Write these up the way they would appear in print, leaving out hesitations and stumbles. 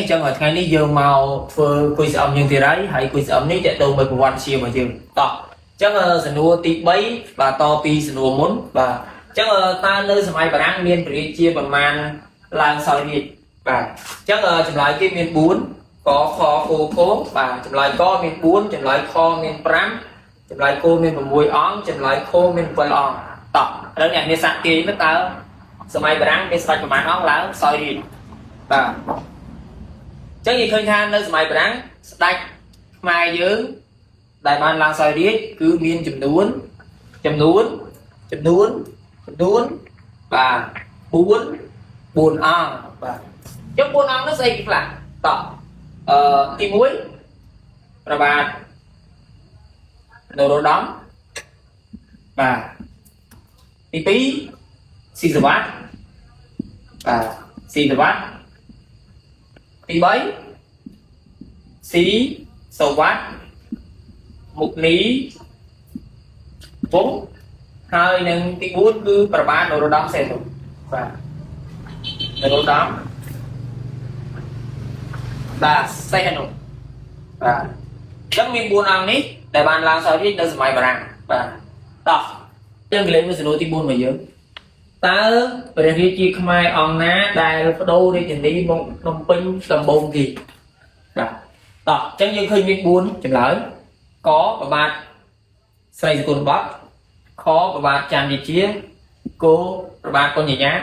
chẳng ởថ្ងៃនេះយើងមកធ្វើគួយស្អមយើងទៀតហើយហើយគួយស្អមនេះតើតើមួយប្រវត្តិជារបស់យើងតោះអញ្ចឹងសំណួរទី3បាទតពីសំណួរមុនបាទអញ្ចឹងតើនៅសម័យបារាំងមានព្រះរាជាប្រមាណឡើងសោយរាជបាទអញ្ចឹងចម្លើយគេមាន4កខគគបាទចម្លើយកមាន4ចម្លើយខមាន5ចម្លើយគមាន6អង្គចម្លើយខមាន7អង្គតោះឥឡូវអ្នកមានសាក់ទាយមើលតើសម័យបារាំងមានស្ដេចប្រមាណអង្គឡើងសោយរាជបាទចឹងនិយាយឃើញថានៅសម័យបារាំងស្ដេចខ្មែរយើងដែលបានឡើងសោយរាជគឺមានចំនួនបាទ4អង្គបាទចឹង4អង្គនោះស្អីគេខ្លះតោះទី1ព្រះបាទនរោត្តមបាទទី2ស៊ីសវ័តបាទស៊ីសវ័តទី3ស៊ីសវ័តមុខនីវងហើយនឹងទី4គឺព្រះបាទនរោត្តមសីហនុបាទនរោត្តមបាទសីហនុបាទអញ្ចឹងមាន4អង្គនេះដែលបានឡើងសោយរាជនៅសម័យបារាំងបាទតោះយើងកលេចមើលសំណួរទី4មកយើងតើព្រះរាជាខ្មែរអង្គណាដែលបដូររាជធានីមកភ្នំពេញដំបូងទីបាទតោះអញ្ចឹងយើងឃើញមាន4ចម្លើយកព្រះបាទស្រីសុគន្ធបុត្រខព្រះបាទច័ន្ទរាជាគព្រះបាទកុញយា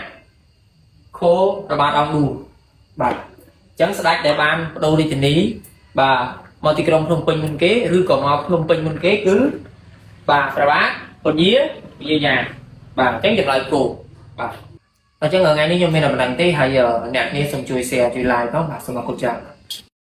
ខព្រះបាទអង្គឌូបាទអញ្ចឹងស្ដេចដែលបានបដូររាជធានីបាទមកទីក្រុងភ្នំពេញមុនគេឬក៏មកភ្នំពេញមុនគេគឺបាទព្រះបាទកុញយាបាទអញ្ចឹងចម្លើយគបាទអញ្ចឹងថ្ងៃនេះខ្ញុំមានតែប៉ុណ្្នឹងទេហើយអ្នកនេះសូមជួយ share ជួយ like ផងបាទសូមអរគុណច្រើន